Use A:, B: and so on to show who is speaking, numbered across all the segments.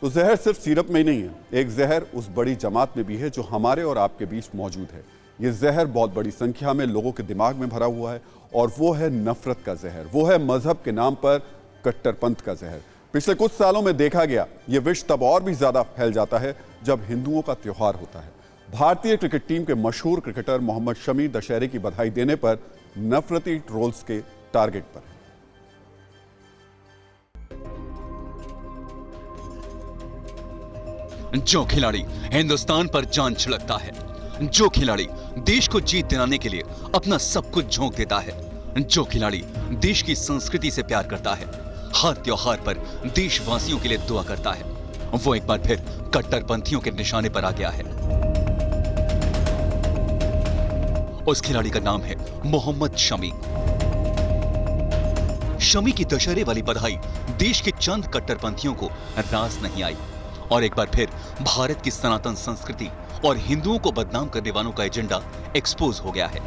A: तो जहर सिर्फ सिरप में ही नहीं है, एक जहर उस बड़ी जमात में भी है जो हमारे और आपके बीच मौजूद है। ये जहर बहुत बड़ी संख्या में लोगों के दिमाग में भरा हुआ है और वो है नफरत का जहर, वो है मजहब के नाम पर कट्टरपंथ का जहर। पिछले कुछ सालों में देखा गया ये विष तब और भी ज्यादा फैल जाता है जब हिंदुओं का त्योहार होता है। भारतीय क्रिकेट टीम के मशहूर क्रिकेटर मोहम्मद शमी दशहरे की बधाई देने पर नफरती ट्रोल्स के टारगेट पर।
B: जो खिलाड़ी हिंदुस्तान पर जान छिड़कता है, जो खिलाड़ी देश को जीत दिलाने के लिए अपना सब कुछ झोंक देता है, जो खिलाड़ी देश की संस्कृति से प्यार करता है, हर त्योहार पर देशवासियों के लिए दुआ करता है, वो एक बार फिर कट्टरपंथियों के निशाने पर आ गया है। उस खिलाड़ी का नाम है मोहम्मद शमी। शमी की दशहरे वाली बधाई देश के चंद कट्टरपंथियों को रास नहीं आई और एक बार फिर भारत की सनातन संस्कृति और हिंदुओं को बदनाम करने वालों का एजेंडा एक्सपोज हो गया है।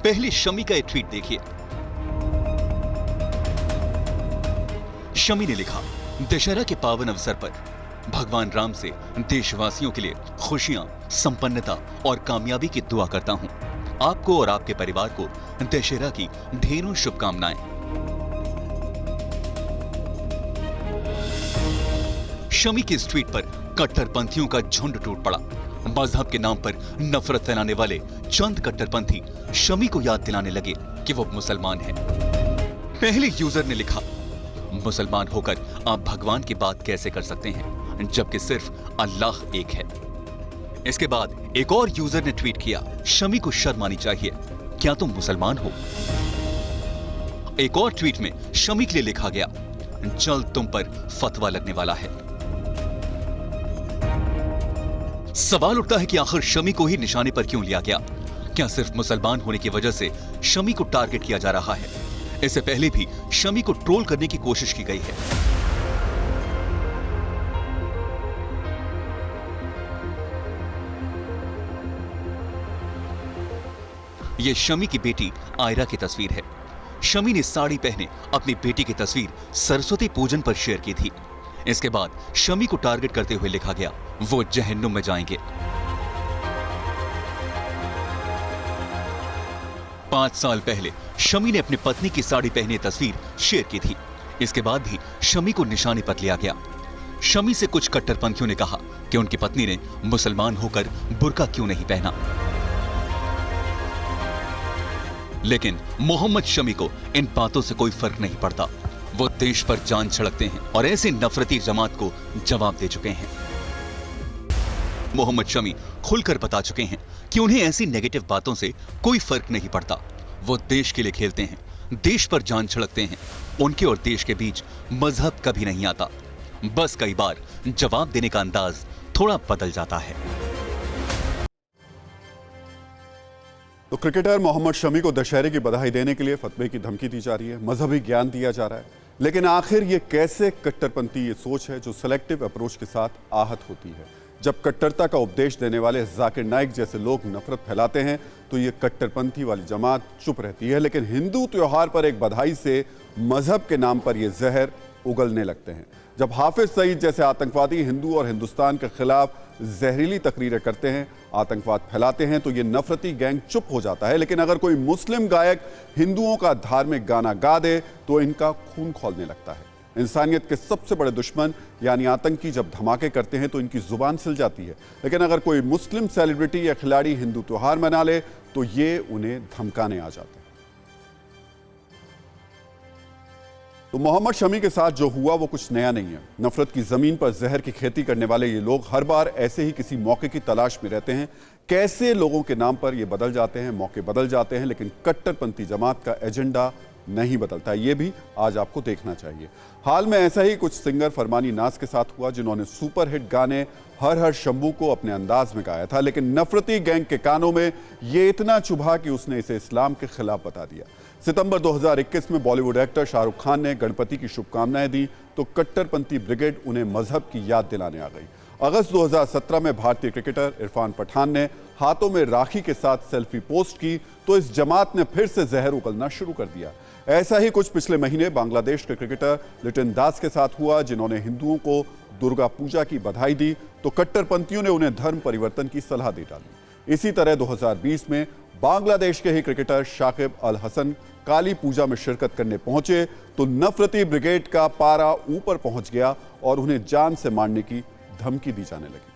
B: पहले शमी का एक ट्वीट देखिए। शमी ने लिखा, दशहरा के पावन अवसर पर भगवान राम से देशवासियों के लिए खुशियां, संपन्नता और कामयाबी की दुआ करता हूं। आपको और आपके परिवार को दशहरा की ढेरों शुभकामनाएं। शमी के इस ट्वीट पर कट्टरपंथियों का झुंड टूट पड़ा। मजहब के नाम पर नफरत फैलाने वाले चंद कट्टरपंथी शमी को याद दिलाने लगे कि वो मुसलमान हैं। पहले यूजर ने लिखा, मुसलमान होकर आप भगवान की बात कैसे कर सकते हैं जबकि सिर्फ अल्लाह एक है। इसके बाद एक और यूजर ने ट्वीट किया, शमी को शर्म आनी चाहिए, क्या तुम मुसलमान हो। एक और ट्वीट में शमी के लिए लिखा गया, जल्द तुम पर फतवा लगने वाला है। सवाल उठता है कि आखिर शमी को ही निशाने पर क्यों लिया गया? क्या सिर्फ मुसलमान होने की वजह से शमी को टारगेट किया जा रहा है? इससे पहले भी शमी को ट्रोल करने की कोशिश की गई है। यह शमी की बेटी आयरा की तस्वीर है। शमी ने साड़ी पहने अपनी बेटी की तस्वीर सरस्वती पूजन पर शेयर की थी। इसके बाद शमी को टारगेट करते हुए लिखा गया, वो जहन्नुम में जाएंगे। 5 साल पहले शमी ने अपनी पत्नी की साड़ी पहने तस्वीर शेयर की थी। इसके बाद भी शमी को निशाने पर लिया गया। शमी से कुछ कट्टरपंथियों ने कहा कि उनकी पत्नी ने मुसलमान होकर बुर्का क्यों नहीं पहना। लेकिन मोहम्मद शमी को इन बातों से कोई फर्क नहीं पड़ता। वो देश पर जान छिड़कते हैं और ऐसे नफरती जमात को जवाब दे चुके हैं। मोहम्मद शमी खुलकर बता चुके हैं कि उन्हें ऐसी नेगेटिव बातों से कोई फर्क नहीं पड़ता। वो देश के लिए खेलते हैं, देश पर जान छिड़कते हैं। उनके और देश के बीच मजहब कभी नहीं आता। बस कई बार जवाब देने का अंदाज थोड़ा बदल जाता है।
A: तो क्रिकेटर मोहम्मद शमी को दशहरे की बधाई देने के लिए फतवे की धमकी दी जा रही है, मजहबी ज्ञान दिया जा रहा है। लेकिन आखिर ये कैसे कट्टरपंथी ये सोच है जो सेलेक्टिव अप्रोच के साथ आहत होती है। जब कट्टरता का उपदेश देने वाले जाकिर नाइक जैसे लोग नफरत फैलाते हैं तो ये कट्टरपंथी वाली जमात चुप रहती है। लेकिन हिंदू त्योहार पर एक बधाई से मजहब के नाम पर ये जहर उगलने लगते हैं। जब हाफिज सईद जैसे आतंकवादी हिंदू और हिंदुस्तान के खिलाफ जहरीली तकरीरें करते हैं, आतंकवाद फैलाते हैं, तो ये नफरती गैंग चुप हो जाता है। लेकिन अगर कोई मुस्लिम गायक हिंदुओं का धार्मिक गाना गा दे तो इनका खून खौलने लगता है। इंसानियत के सबसे बड़े दुश्मन यानी आतंकी जब धमाके करते हैं तो इनकी जुबान सिल जाती है। लेकिन अगर कोई मुस्लिम सेलिब्रिटी या खिलाड़ी हिंदू त्योहार मना ले तो ये उन्हें धमकाने आ जाते हैं। तो मोहम्मद शमी के साथ जो हुआ वो कुछ नया नहीं है। नफरत की जमीन पर जहर की खेती करने वाले ये लोग हर बार ऐसे ही किसी मौके की तलाश में रहते हैं। कैसे लोगों के नाम पर ये बदल जाते हैं, मौके बदल जाते हैं, लेकिन कट्टरपंथी जमात का एजेंडा नहीं बदलता। ये भी आज आपको देखना चाहिए। हाल में ऐसा ही कुछ सिंगर फरमानी नाज के साथ हुआ जिन्होंने सुपरहिट गाने हर हर शंभू को अपने अंदाज में गाया था। लेकिन नफरती गैंग के कानों में ये इतना चुभा कि उसने इसे इस्लाम के खिलाफ बता दिया। सितंबर 2021 में बॉलीवुड एक्टर शाहरुख खान ने गणपति की शुभकामनाएं दी तो कट्टरपंथी ब्रिगेड उन्हें मजहब की याद दिलाने आ गई। अगस्त 2017 में भारतीय क्रिकेटर इरफान पठान ने हाथों में राखी के साथ सेल्फी पोस्ट की तो इस जमात ने फिर से जहर उगलना शुरू कर दिया। ऐसा ही कुछ पिछले महीने बांग्लादेश के क्रिकेटर लिटन दास के साथ हुआ, जिन्होंने हिंदुओं को दुर्गा पूजा की बधाई दी तो कट्टरपंथियों ने उन्हें धर्म परिवर्तन की सलाह दे डाली। इसी तरह 2020 में बांग्लादेश के ही क्रिकेटर शाकिब अल हसन काली पूजा में शिरकत करने पहुंचे तो नफरती ब्रिगेड का पारा ऊपर पहुंच गया और उन्हें जान से मारने की धमकी दी जाने लगी।